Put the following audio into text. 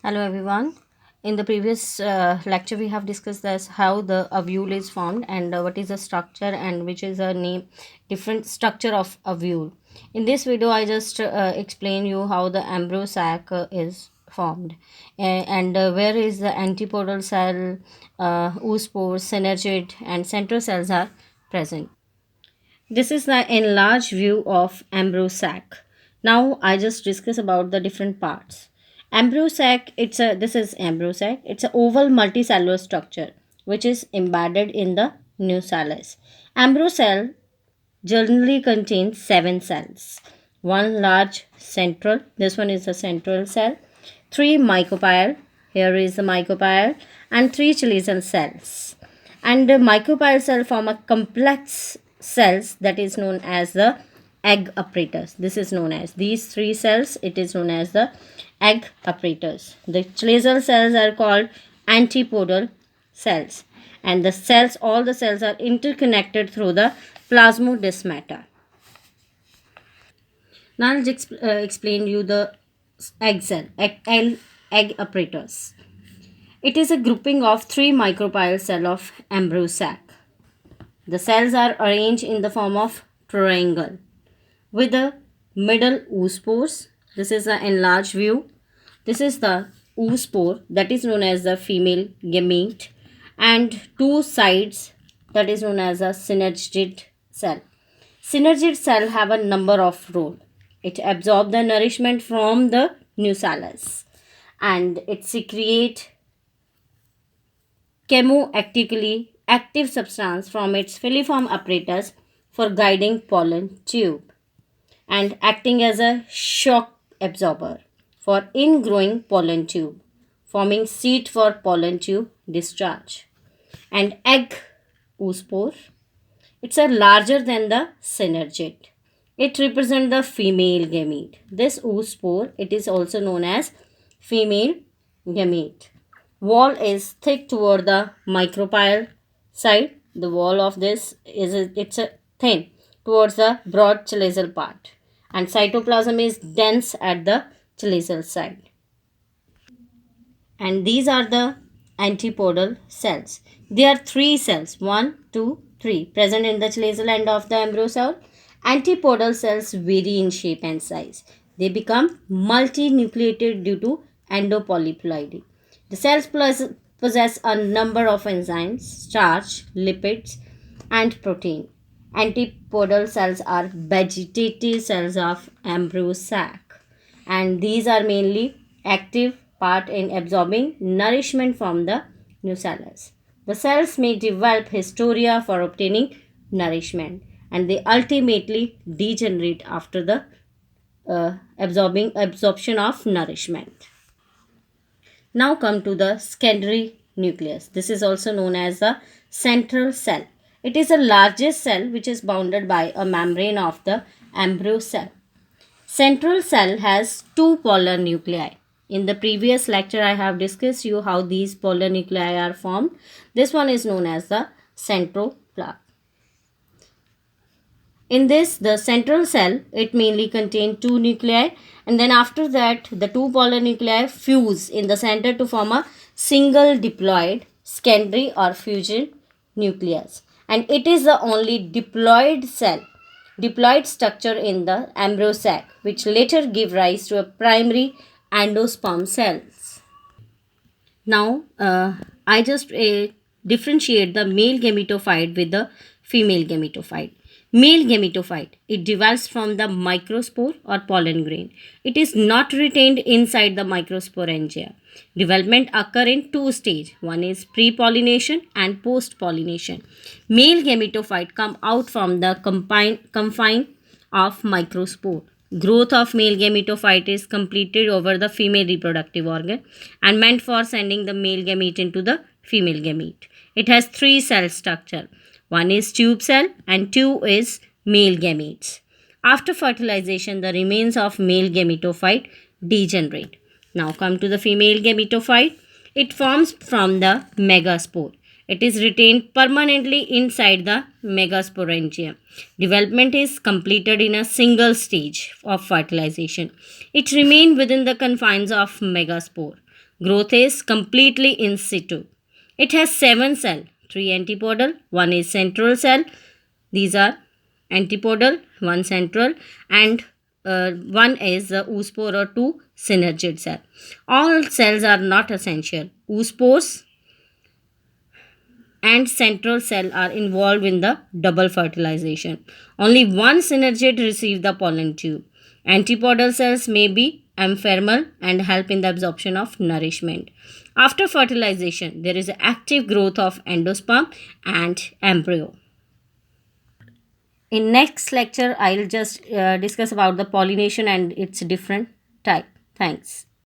Hello everyone. In the previous lecture, we have discussed this how the ovule is formed and what is the structure and which is a name different structure of ovule. In this video, I just explain you how the embryo sac is formed and where is the antipodal cell, oospore, synergid, and central cells are present. This is the enlarged view of embryo sac. Now I just discuss about the different parts. Embryo sac, this is embryo sac. It's an oval multicellular structure which is embedded in the nucellus. Embryo cell generally contains 7 cells. One large central, this one is the central cell, 3 micropial, here is the micropial, and 3 chalazion cells. And the micropial cell form a complex cells that is known as the egg apparatus. This is known as these 3 cells, it is known as the egg apparatus. The chalazion cells are called antipodal cells, and the cells, all the cells are interconnected through the plasmodesmata. Now I'll explain you the egg apparatus. It is a grouping of 3 micropial cell of embryo sac. The cells are arranged in the form of triangle with the middle oospores. This is the enlarged view. This is the oospore that is known as the female gamete, and 2 sides that is known as a synergid cell. Synergid cell have a number of role. It absorb the nourishment from the nucellus and it secrete chemoactively active substance from its filiform apparatus for guiding pollen tube and acting as a shock absorber for ingrowing pollen tube, forming seat for pollen tube discharge. And egg oospore, it's a larger than the synergid. It represents the female gamete. This oospore, it is also known as female gamete. Wall is thick toward the micropial side. The wall of this is it's a thin towards the broad chalazial part, and cytoplasm is dense at the chalazial side. And these are the antipodal cells. There are 3 cells, 1, 2, 3, present in the chalazial end of the embryo cell. Antipodal cells vary in shape and size. They become multinucleated due to endopolyploidy. The cells possess a number of enzymes, starch, lipids, and protein. Antipodal cells are vegetative cells of embryo sac, and these are mainly active part in absorbing nourishment from the nucellus. The cells may develop hysteria for obtaining nourishment, and they ultimately degenerate after the absorption of nourishment. Now come to the secondary nucleus. This is also known as the central cell. It is the largest cell which is bounded by a membrane of the embryo cell. Central cell has 2 polar nuclei. In the previous lecture, I have discussed you how these polar nuclei are formed. This one is known as the centroplasm. In this, the central cell, it mainly contains 2 nuclei, and then after that, the 2 polar nuclei fuse in the center to form a single diploid secondary or fusion nucleus. And it is the only diploid structure in the embryo sac, which later give rise to a primary endosperm cells. Now, I just differentiate the male gametophyte with the female gametophyte. Male gametophyte, it develops from the microspore or pollen grain. It is not retained inside the microsporangia. Development occur in 2 stages. One is pre-pollination and post-pollination. Male gametophyte come out from the confine of microspore. Growth of male gametophyte is completed over the female reproductive organ and meant for sending the male gamete into the female gamete. It has 3 cell structure. One is tube cell and 2 is male gametes. After fertilization, the remains of male gametophyte degenerate. Now come to the female gametophyte. It forms from the megaspore. It is retained permanently inside the megasporangium. Development is completed in a single stage of fertilization. It remains within the confines of megaspore. Growth is completely in situ. It has 7 cells, 3 antipodal, 1 is central cell. These are antipodal, 1 central, and 1 is the oospore or 2 synergid cell. All cells are not essential. Oospores and central cell are involved in the double fertilization. Only one synergid receive the pollen tube. Antipodal cells may be ephemeral and help in the absorption of nourishment. After fertilization, there is active growth of endosperm and embryo. In next lecture, I'll just discuss about the pollination and its different type. Thanks.